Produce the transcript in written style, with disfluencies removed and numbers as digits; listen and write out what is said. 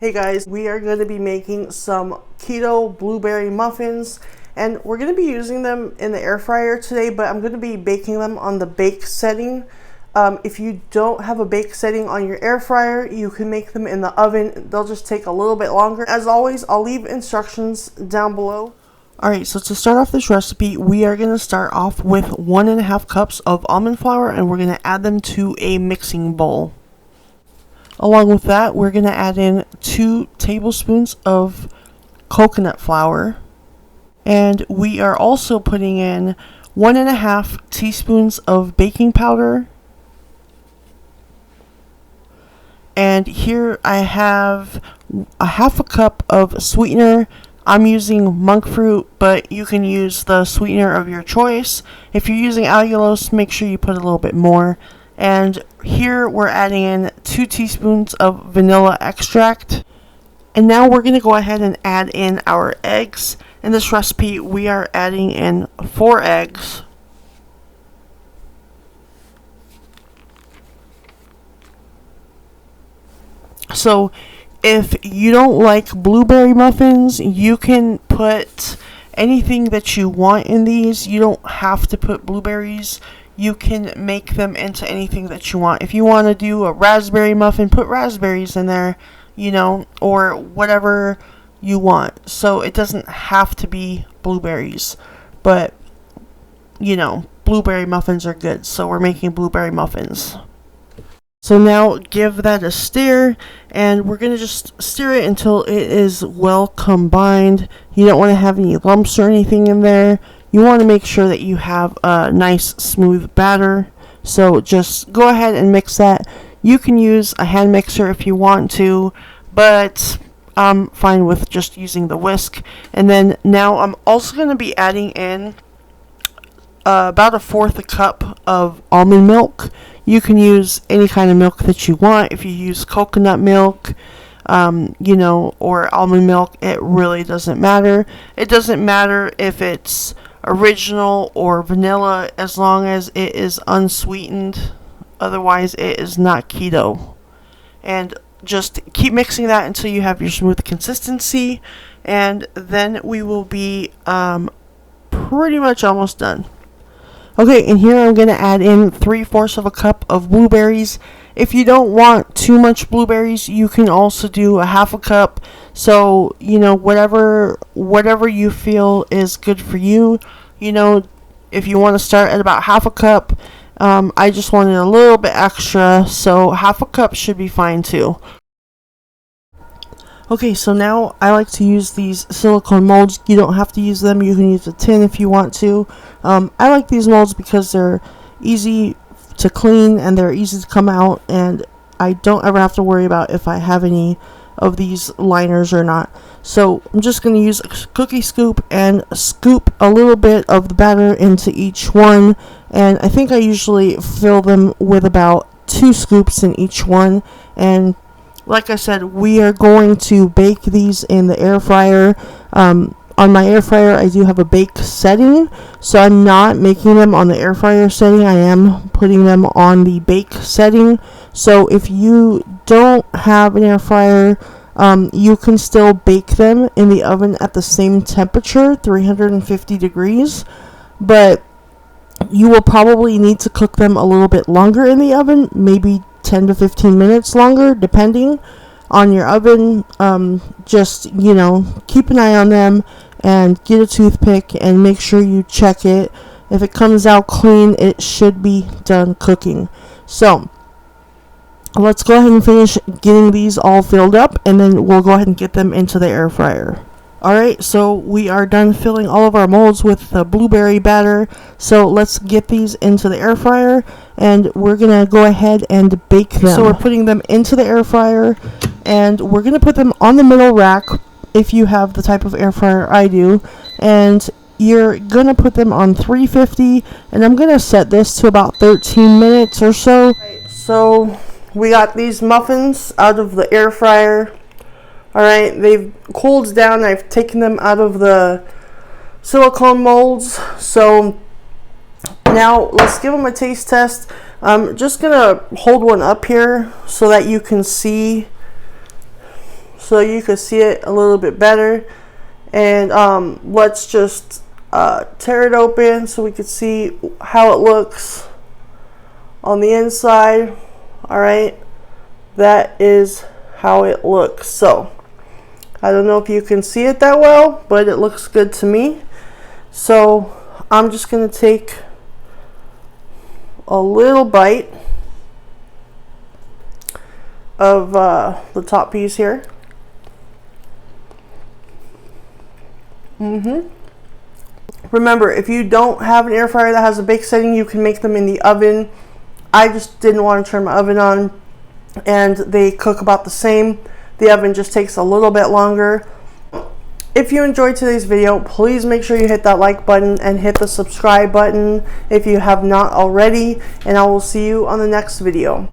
Hey guys, we are going to be making some keto blueberry muffins, and we're going to be using them in the air fryer today, but I'm going to be baking them on the bake setting. If you don't have a bake setting on your air fryer, you can make them in the oven. They'll just take a little bit longer. As always, I'll leave instructions down below. Alright, so to start off this recipe, we are going to start off with 1.5 cups of almond flour, and we're going to add them to a mixing bowl. Along with that, we're going to add in 2 tablespoons of coconut flour. And we are also putting in 1.5 teaspoons of baking powder. And here I have a half a cup of sweetener. I'm using monk fruit, but you can use the sweetener of your choice. If you're using allulose, make sure you put a little bit more. And here we're adding in 2 teaspoons of vanilla extract. And now we're going to go ahead and add in our eggs. In this recipe, we are adding in 4 eggs. So if you don't like blueberry muffins, you can put anything that you want in these. You don't have to put blueberries. You can make them into anything that you want. If you want to do a raspberry muffin, put raspberries in there, or whatever you want. So it doesn't have to be blueberries, but, blueberry muffins are good. So we're making blueberry muffins. So now give that a stir, and we're going to just stir it until it is well combined. You don't want to have any lumps or anything in there. You want to make sure that you have a nice smooth batter. So just go ahead and mix that. You can use a hand mixer if you want to, but I'm fine with just using the whisk. And then now I'm also going to be adding in about 1/4 cup of almond milk. You can use any kind of milk that you want. If you use coconut milk, or almond milk, it really doesn't matter. It doesn't matter if it's original or vanilla, as long as it is unsweetened. Otherwise, it is not keto. And just keep mixing that until you have your smooth consistency, and then we will be pretty much almost done. Okay, and here I'm going to add in 3/4 of a cup of blueberries. If you don't want too much blueberries, you can also do a half a cup. So, whatever you feel is good for you. If you want to start at about half a cup, I just wanted a little bit extra, so half a cup should be fine too. Okay, so now I like to use these silicone molds. You don't have to use them. You can use a tin if you want to. I like these molds because they're easy to clean and they're easy to come out, and I don't ever have to worry about if I have any of these liners or not. So I'm just going to use a cookie scoop and scoop a little bit of the batter into each one, and I think I usually fill them with about 2 scoops in each one. And like I said, we are going to bake these in the air fryer. On my air fryer, I do have a bake setting, so I'm not making them on the air fryer setting. I am putting them on the bake setting. So if you don't have an air fryer, you can still bake them in the oven at the same temperature, 350 degrees, but you will probably need to cook them a little bit longer in the oven, maybe 10 to 15 minutes longer, depending on your oven. Just, keep an eye on them and get a toothpick and make sure you check it. If it comes out clean, it should be done cooking. So let's go ahead and finish getting these all filled up, and then we'll go ahead and get them into the air fryer. Alright, so we are done filling all of our molds with the blueberry batter. So let's get these into the air fryer, and we're going to go ahead and bake them. So we're putting them into the air fryer, and we're going to put them on the middle rack if you have the type of air fryer I do. And you're going to put them on 350, and I'm going to set this to about 13 minutes or so. Right, so we got these muffins out of the air fryer. Alright, they've cooled down. I've taken them out of the silicone molds. So now let's give them a taste test. I'm just going to hold one up here so that you can see. so you can see it a little bit better. And let's just tear it open so we can see how it looks on the inside. Alright, that is how it looks. So I don't know if you can see it that well, but it looks good to me. So I'm just going to take a little bite of the top piece here. Remember, if you don't have an air fryer that has a bake setting, you can make them in the oven. I just didn't want to turn my oven on, and they cook about the same. The oven just takes a little bit longer. If you enjoyed today's video, please make sure you hit that like button and hit the subscribe button if you have not already, and I will see you on the next video.